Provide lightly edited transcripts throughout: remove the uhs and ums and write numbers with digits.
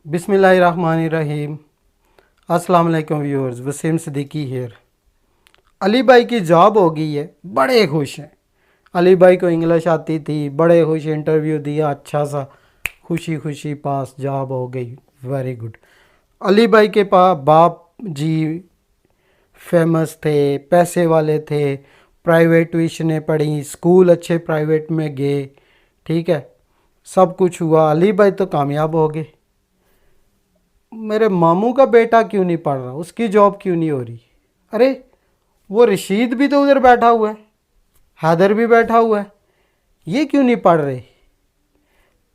बिस्मिल्लाहिर्रहमानिर्रहीम। अस्सलाम वालेकुम व्यूअर्स, वसीम सिद्दीकी हियर। अली भाई की जॉब हो गई है, बड़े खुश हैं। अली भाई को इंग्लिश आती थी, बड़े खुश, इंटरव्यू दिया अच्छा सा, खुशी खुशी पास, जॉब हो गई, वेरी गुड। अली भाई के पास बाप जी फेमस थे, पैसे वाले थे, प्राइवेट ट्यूशनें पढ़ी, स्कूल अच्छे प्राइवेट में गए, ठीक है, सब कुछ हुआ। अली भाई तो कामयाब हो गए। मेरे मामू का बेटा क्यों नहीं पढ़ रहा, उसकी जॉब क्यों नहीं हो रही? अरे वो रशीद भी तो उधर बैठा हुआ है, हैदर भी बैठा हुआ है, ये क्यों नहीं पढ़ रहे?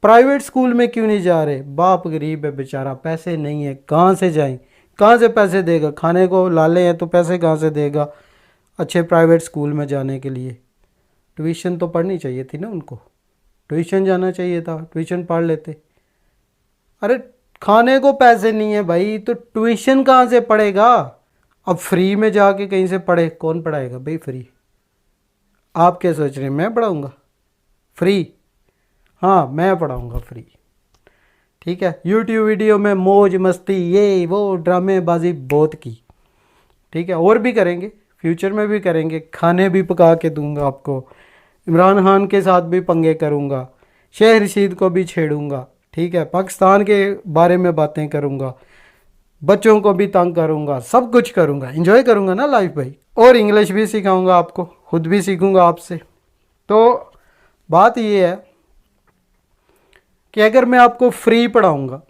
प्राइवेट स्कूल में क्यों नहीं जा रहे? बाप गरीब है बेचारा, पैसे नहीं है, कहाँ से जाएं, कहाँ से पैसे देगा? खाने को लाले हैं तो पैसे कहाँ से देगा अच्छे प्राइवेट स्कूल में जाने के लिए? ट्यूशन तो पढ़नी चाहिए थी ना उनको, ट्यूशन जाना चाहिए था, ट्यूशन पढ़ लेते। अरे खाने को पैसे नहीं है भाई, तो ट्यूशन कहाँ से पढ़ेगा? अब फ्री में जाके कहीं से पढ़े, कौन पढ़ाएगा भाई फ्री? आप क्या सोच रहे हैं, मैं पढ़ाऊँगा फ्री? हाँ, मैं पढ़ाऊँगा फ्री, ठीक है। यूट्यूब वीडियो में मौज मस्ती, ये वो ड्रामेबाजी बहुत की, ठीक है, और भी करेंगे, फ्यूचर में भी करेंगे, खाने भी पका के दूंगा आपको, इमरान खान के साथ भी पंगे करूंगा, शेख रशीद को भी छेड़ूंगा, ठीक है, पाकिस्तान के बारे में बातें करूंगा, बच्चों को भी तंग करूंगा, सब कुछ करूंगा, एंजॉय करूंगा ना लाइफ भाई। और इंग्लिश भी सिखाऊंगा आपको, खुद भी सीखूंगा आपसे। तो बात ये है कि अगर मैं आपको फ्री पढ़ाऊंगा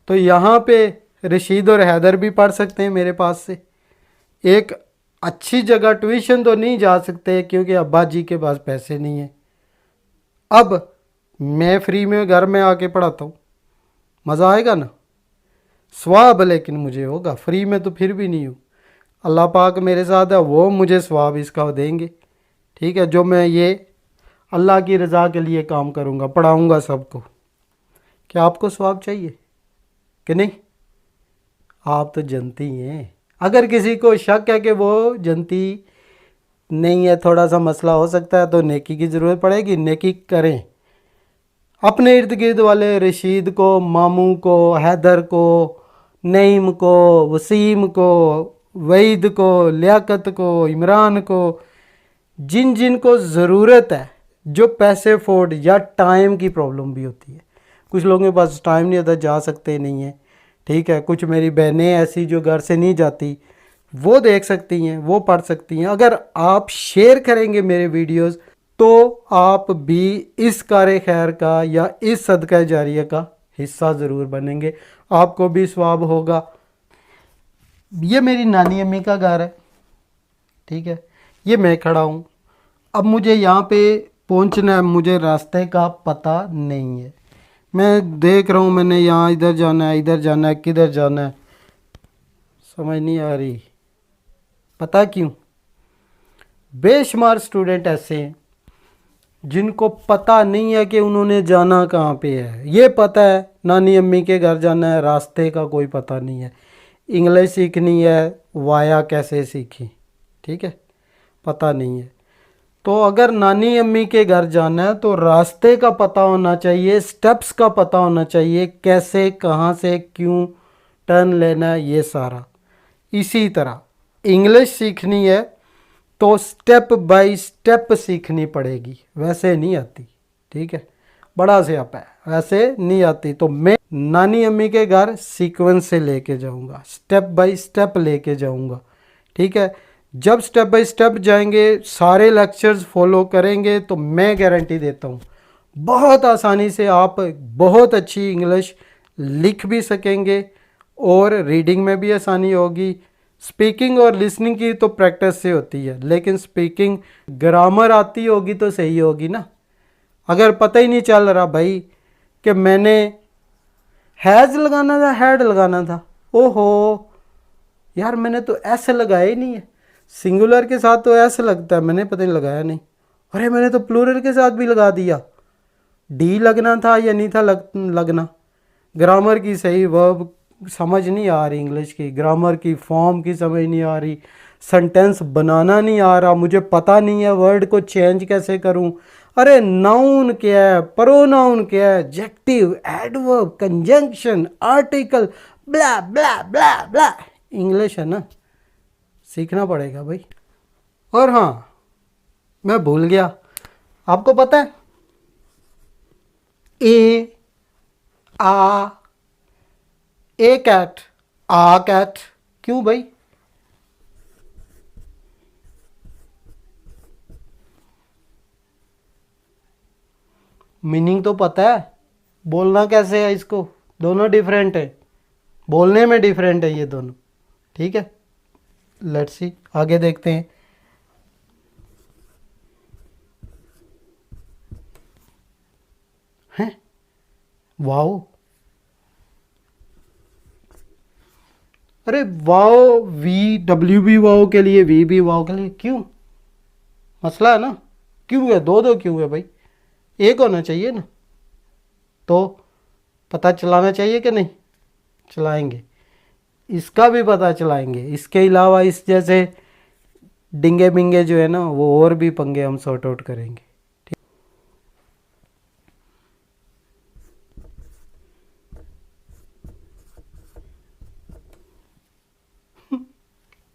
तो यहाँ पे रशीद और हैदर भी पढ़ सकते हैं मेरे पास से। एक अच्छी जगह ट्यूशन तो नहीं जा सकते क्योंकि अब्बा जी के पास पैसे नहीं है। अब मैं फ्री में घर में आके पढ़ाता हूँ, मज़ा आएगा ना? स्वाब लेकिन मुझे होगा, फ्री में तो फिर भी नहीं हूँ। अल्लाह पाक मेरे साथ है, वो मुझे स्वाब इसका देंगे, ठीक है, जो मैं ये अल्लाह की रज़ा के लिए काम करूँगा, पढ़ाऊँगा सबको। क्या आपको स्वाब चाहिए कि नहीं? आप तो जनती हैं। अगर किसी को शक है कि वो जनती नहीं है, थोड़ा सा मसला हो सकता है, तो नेकी की ज़रूरत पड़ेगी, नेकी करें। अपने इर्द गिर्द वाले रशीद को, मामू को, हैदर को, नईम को, वसीम को, वईद को, लियाकत को, इमरान को, जिन जिन को ज़रूरत है, जो पैसे अफोर्ड या टाइम की प्रॉब्लम भी होती है, कुछ लोगों के पास टाइम नहीं होता, जा सकते नहीं है, ठीक है, कुछ मेरी बहनें ऐसी जो घर से नहीं जाती, वो देख सकती हैं, वो पढ़ सकती हैं। अगर आप शेयर करेंगे मेरे वीडियोस तो आप भी इस कार्य खैर का या इस सदका जारिया का हिस्सा ज़रूर बनेंगे, आपको भी स्वाब होगा। ये मेरी नानी अम्मी का घर है, ठीक है, ये मैं खड़ा हूँ। अब मुझे यहाँ पे पहुँचना है, मुझे रास्ते का पता नहीं है, मैं देख रहा हूँ, मैंने यहाँ इधर जाना है, इधर जाना है, किधर जाना है, समझ नहीं आ रही। पता क्यों? बेशुमार स्टूडेंट ऐसे हैं जिनको पता नहीं है कि उन्होंने जाना कहाँ पे है। ये पता है नानी अम्मी के घर जाना है, रास्ते का कोई पता नहीं है। इंग्लिश सीखनी है, वाया कैसे सीखी, ठीक है, पता नहीं है। तो अगर नानी अम्मी के घर जाना है तो रास्ते का पता होना चाहिए, स्टेप्स का पता होना चाहिए, कैसे, कहाँ से, क्यों टर्न लेना है, ये सारा। इसी तरह इंग्लिश सीखनी है तो स्टेप बाय स्टेप सीखनी पड़ेगी, वैसे नहीं आती, ठीक है, बड़ा से आप है, वैसे नहीं आती। तो मैं नानी अम्मी के घर सीक्वेंस से लेके जाऊंगा, स्टेप बाय स्टेप लेके जाऊंगा, ठीक है। जब स्टेप बाय स्टेप जाएंगे, सारे लेक्चर्स फॉलो करेंगे, तो मैं गारंटी देता हूँ बहुत आसानी से आप बहुत अच्छी इंग्लिश लिख भी सकेंगे और रीडिंग में भी आसानी होगी। स्पीकिंग और लिसनिंग की तो प्रैक्टिस से होती है, लेकिन स्पीकिंग ग्रामर आती होगी तो सही होगी ना। अगर पता ही नहीं चल रहा भाई कि मैंने हैज़ लगाना था, हैड लगाना था, ओहो यार मैंने तो ऐसे लगाया ही नहीं है, सिंगुलर के साथ तो ऐसे लगता है, मैंने पता नहीं लगाया नहीं, अरे मैंने तो प्लूरल के साथ भी लगा दिया, डी लगना था या नहीं था लगना। ग्रामर की सही वर्ब समझ नहीं आ रही, इंग्लिश की ग्रामर की फॉर्म की समझ नहीं आ रही, सेंटेंस बनाना नहीं आ रहा, मुझे पता नहीं है वर्ड को चेंज कैसे करूं। अरे नाउन क्या है, प्रोनाउन क्या है, एडजेक्टिव, एडवर्ब, कंजंक्शन, आर्टिकल, ब्ला ब्ला ब्ला ब्ला। इंग्लिश है ना, सीखना पड़ेगा भाई। और हाँ, मैं भूल गया, आपको पता है ए, आ, ए कैट, आ कैट, क्यों भाई? मीनिंग तो पता है, बोलना कैसे है इसको, दोनों डिफरेंट है, बोलने में डिफरेंट है ये दोनों। ठीक है, लेट्स सी, आगे देखते हैं। हैं, वाओ, अरे वाओ, वी डब्ल्यू भी वाओ के लिए, वी भी वाओ के लिए, क्यों? मसला है ना, क्यों है, दो दो क्यों है भाई? एक होना चाहिए ना। तो पता चलाना चाहिए कि नहीं? चलाएंगे, इसका भी पता चलाएंगे। इसके अलावा इस जैसे डिंगे बिंगे जो है ना, वो और भी पंगे हम सॉर्ट आउट करेंगे।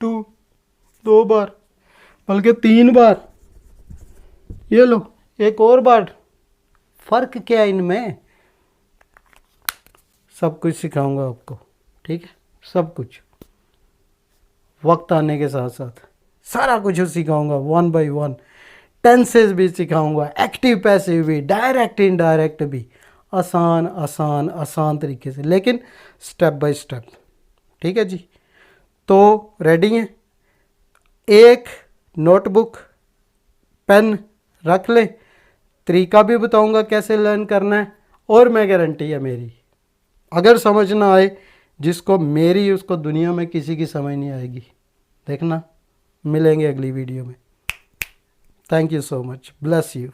टू, दो बार, बल्कि 3 बार। ये लो, एक और बार। फर्क क्या है इनमें? सब कुछ सिखाऊंगा आपको, ठीक है, सब कुछ, वक्त आने के साथ साथ सारा कुछ सिखाऊंगा, 1 by 1। टेंसेस भी सिखाऊंगा, एक्टिव पैसिव भी, डायरेक्ट इनडायरेक्ट भी, आसान आसान आसान तरीके से, लेकिन स्टेप बाय स्टेप। ठीक है जी, तो रेडी हैं? एक नोटबुक, पेन रख ले, तरीका भी बताऊंगा कैसे लर्न करना है, और मैं गारंटी है मेरी, अगर समझ ना आए जिसको मेरी, उसको दुनिया में किसी की समझ नहीं आएगी। देखना, मिलेंगे अगली वीडियो में। Thank you so much, bless you.